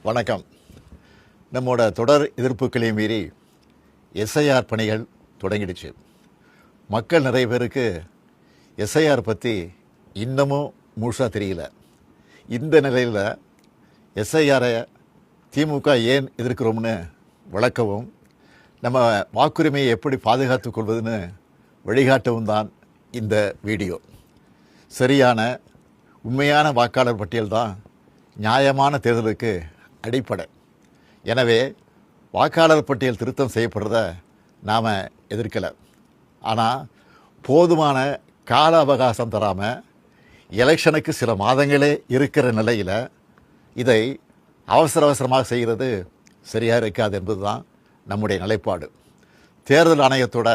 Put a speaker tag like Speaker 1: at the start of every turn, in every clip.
Speaker 1: வணக்கம். நம்மோட தொடர் எதிர்ப்புகளை மீறி எஸ்ஐஆர் பணிகள் தொடங்கிடுச்சு. மக்கள் நிறைய பேருக்கு எஸ்ஐஆர் பற்றி இன்னமும் முழுசாக தெரியல. இந்த நிலையில் எஸ்ஐஆரை திமுக ஏன் எதிர்க்கிறோம்னு விளக்கவும், நம்ம வாக்குரிமையை எப்படி பாதுகாத்து கொள்வதுன்னு வழிகாட்டவும் தான் இந்த வீடியோ. சரியான உண்மையான வாக்காளர் பட்டியல் தான் நியாயமான தேர்தலுக்கு அடிப்படை. எனவே வாக்காளர் பட்டியல் திருத்தம் செய்யப்படுறத நாம் எதிர்க்கலை. ஆனால் போதுமான கால அவகாசம் தராமல் எலெக்ஷனுக்கு சில மாதங்களே இருக்கிற நிலையில் இதை அவசரமாக செய்கிறது சரியாக இருக்காது என்பது தான் நம்முடைய நிலைப்பாடு. தேர்தல் ஆணையத்தோட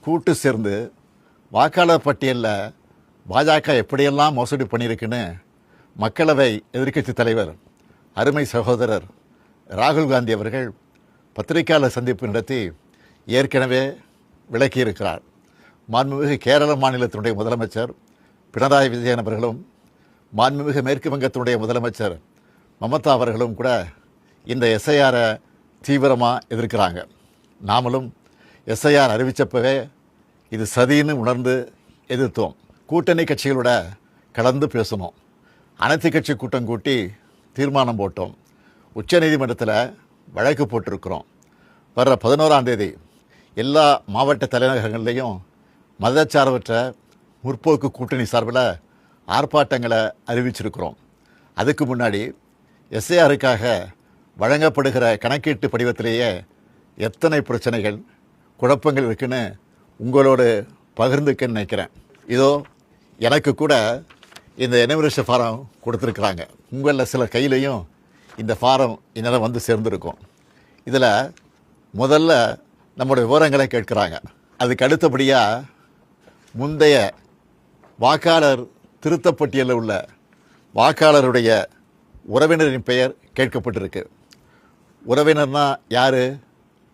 Speaker 1: கூட்டு சேர்ந்து வாக்காளர் பட்டியலில் பாஜக எப்படியெல்லாம் மோசடி பண்ணியிருக்குன்னு மக்களவை எதிர்க்கட்சி தலைவர் அருமை சகோதரர் ராகுல் காந்தி அவர்கள் பத்திரிகையாளர் சந்திப்பு நடத்தி ஏற்கனவே விளக்கியிருக்கிறார். மாண்புமிகு கேரள மாநிலத்தினுடைய முதலமைச்சர் பினராயி விஜயன் அவர்களும் மாண்புமிகு மேற்கு வங்கத்தினுடைய முதலமைச்சர் மமதா அவர்களும் கூட இந்த எஸ்ஐஆரை தீவிரமாக எதிர்க்கிறாங்க. நாமளும் எஸ்ஐஆர் அறிவித்தப்பவே இது சதின்னு உணர்ந்து எதிர்த்தோம். கூட்டணி கட்சிகளோட கலந்து பேசணும். அனைத்து கட்சி கூட்டம் கூட்டி தீர்மானம் போட்டோம். உச்சநீதிமன்றத்தில் வழக்கு போட்டிருக்கிறோம். வர்ற 11ஆம் தேதி எல்லா மாவட்ட தலைநகரங்கள்லேயும் மதச்சார்பற்ற முற்போக்கு கூட்டணி சார்பில் ஆர்ப்பாட்டங்களை அறிவிச்சிருக்கிறோம். அதுக்கு முன்னாடி எஸ்ஐஆருக்காக வழங்கப்படுகிற கணக்கீட்டு படிவத்திலேயே எத்தனை பிரச்சனைகள் குழப்பங்கள் இருக்குன்னு உங்களோடு பகிர்ந்துக்கன்னு நினைக்கிறேன். இதோ எனக்கு கூட இந்த எனுமரேஷன் ஃபாரம் கொடுத்துருக்குறாங்க. உங்களில் சில கையிலையும் இந்த ஃபாரம் இந்நேரம் வந்து சேர்ந்துருக்கும். இதில் முதல்ல நம்முடைய விவரங்களை கேட்குறாங்க. அதுக்கு அடுத்தபடியாக முந்தைய வாக்காளர் திருத்தப்பட்டியலில் உள்ள வாக்காளருடைய உறவினரின் பெயர் கேட்கப்பட்டிருக்கு. உறவினர்னா யார்?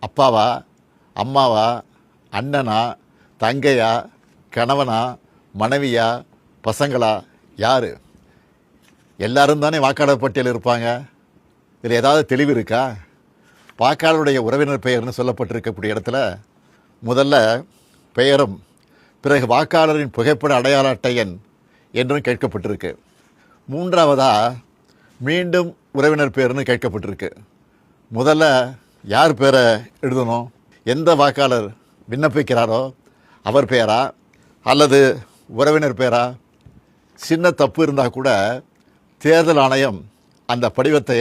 Speaker 1: அப்பாவா, அம்மாவா, அண்ணனா, தங்கையா, கணவனா, மனைவியா, பசங்களா, யார்? எல்லாரும் தானே வாக்காளர் பட்டியல் இருப்பாங்க. இதில் ஏதாவது தெளிவு இருக்கா? வாக்காளருடைய உறவினர் பெயர்னு சொல்லப்பட்டிருக்கக்கூடிய இடத்துல முதல்ல பெயரும் பிறகு வாக்காளரின் புகைப்பட அடையாள அட்டை எண் என்றும் கேட்கப்பட்டிருக்கு. மூன்றாவதாக மீண்டும் உறவினர் பெயர்னு கேட்கப்பட்டிருக்கு. முதல்ல யார் பேரை எழுதணும்? எந்த வாக்காளர் விண்ணப்பிக்கிறாரோ அவர் பெயரா அல்லது உறவினர் பேரா? சின்ன தப்பு இருந்தால் கூட தேர்தல் ஆணையம் அந்த படிவத்தை